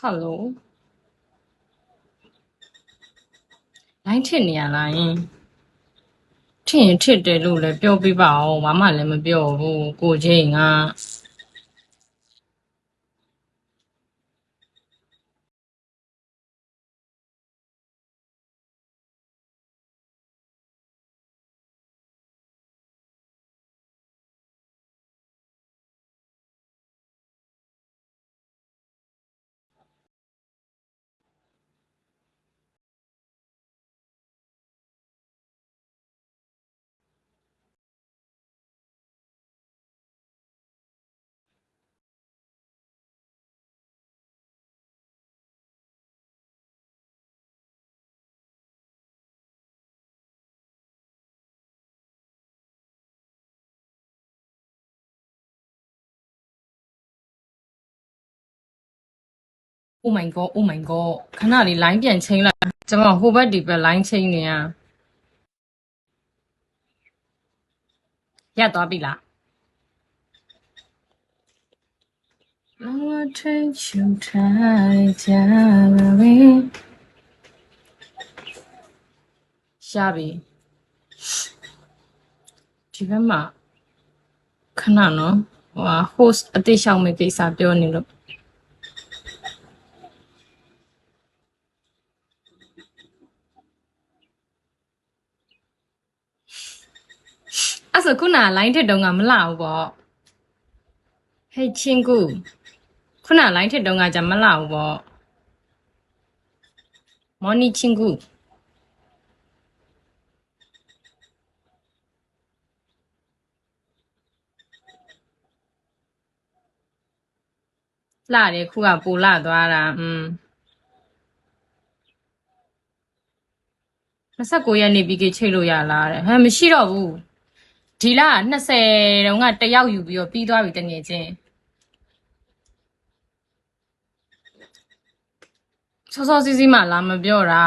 Hello လိုင်းထစ်နေရလားယင်ထစ်ရင်ထစ်တယ်လို့လည်းပြောပြပါအောင်ဘာမှလည်းမပြောဘူးကိုချင်းကOh my god oh my god ခဏလေးလိုင်းပြန်ချင်းလိုက်ကျွန်မဟိုဘက်ဒီဘက်လိုင်းချင်းနေရသွားပြီလားလောကထိတ်ချူထားကြပါပဲရှာပြီဒီဘက်မှာခဏနော်host အသေးရှောင်းမဲ့ကိစ္စပြောနေလို့အဲ့ဆိုခုနလိုင်းထစ်တုံးကမလှဘူးပေါ့ဟဲ့ချင်းကူခုနလိုင်းထစ်တုံးကじゃမလှဘူးပေါ့မော်နီချင်းကူလှတယ်ခုကပူလှသွားတာ29ရက်နေ့ပြီးကြချိတ်လို့ရလားတဲ့ဟမ်မရှိတော့ဘူးဒီလ20တုန်းကတယောက်ယူပြီးတော့ပြီးသွားပြီတငယ်ချင်းစောစောစီးစီးမှလာမပြောတာ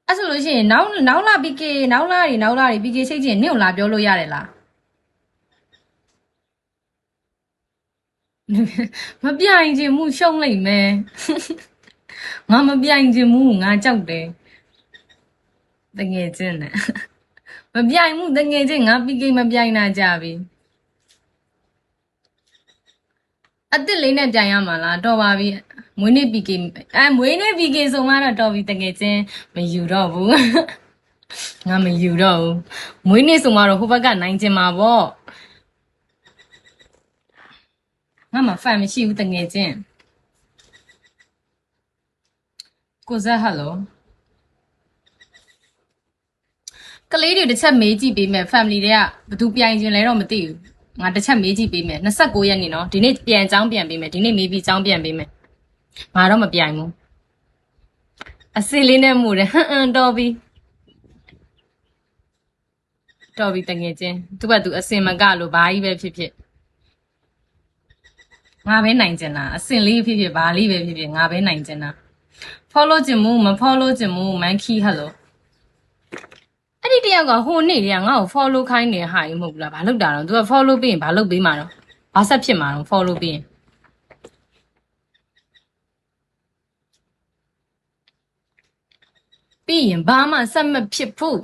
အဲ့ဆိုလို့ရှိရင်နောက်လာပြီးကေနောက်လာတွေပြီးကေချိတ်ချင်းနင့်ကိုလာပြောလို့ရတယ်လားမပြိုင်ချင်မှုရှုံးလိုက်မယ်ငါမပြိုင်ချင်မှုငါကြောက်တယ်တငယ်ချင်းနဲ့မပြိုင်မှုတငယ်ချင်းငါပြီးကေမပြိုင်နိုင်ကြပြီအစ်စ်လေးနဲ့ပြိုင်ရမှာလားတော်ပါပြီမွေးနေ့ပြီးကေမွေးနေ့ပြီးကေဆိုမှတော့တော်ပြီတငယ်ချင်းမယူတော့ဘူးငါမယူတော့ဘူးမွေးနေ့ဆိုမှတော့ဟိုဘက်ကနိုင်ချင်မှာပေါ့ငါမှဖန်မရှိဘူးတငယ်ချင်းကိုဇက်ဟယ်လိုကလေးတွေတစ်ချက်မေးကြည့်ပေးမယ် family တွေကဘသူပြိုင်ခြင်းလဲတော့မသိဘူးငါတစ်ချက်မေးကြည့်ပေးမယ်29ရက်နေ့နော်ဒီနေ့ပြန်အကြောင်းပြန်ပေးမယ်ဒီနေ့မေးပြီးအကြောင်းပြန်ပေးမယ်ငါတော့မပြိုင်ဘူးအစီလေးနဲ့မှုတယ်တော်ပြီတော်ပြီတငယ်ချင်းသူကသူအစင်မကလို့ဘာကြီးပဲဖြစ်ဖြစ်ငါပဲနိုင်ကျင်တာအစင်လေးဖြစ်ဖြစ်ဘာလေးပဲဖြစ်ဖြစ်ငါပဲနိုင်ကျင်တာ follow ကျင်မှုမ follow ကျင်မှု monkey hello အဲ့ဒီတယောက်ကဟိုနေ့တည်းကငါ့ကို follow ခိုင်းနေဟာကြီးမဟုတ်ဘူးလားဘာလုပ်တာတော့ तू က follow ပြီးရင်ဘာလုပ်ပေးမှာတော့ဘာဆက်ဖြစ်မှာတော့ follow ပြီးရင်ဘာမှဆက်မဖြစ်ဘူး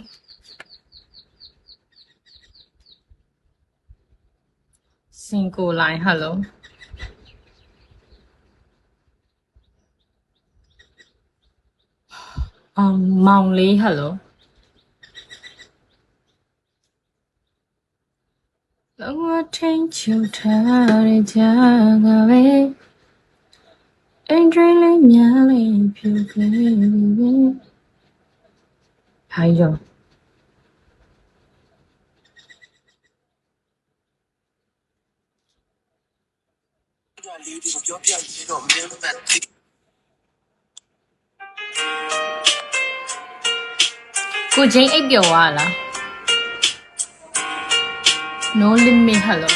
စင်ကိုလိုင်း hello မောင်လေး hello လောကထိန်ချူထားရကြတာပဲအင်ဒရီလေးများလေးဖြူခဲ့ပြီဟိုင်းရောကိုချင်းအိပ်ပျော်သွားလား no limit hello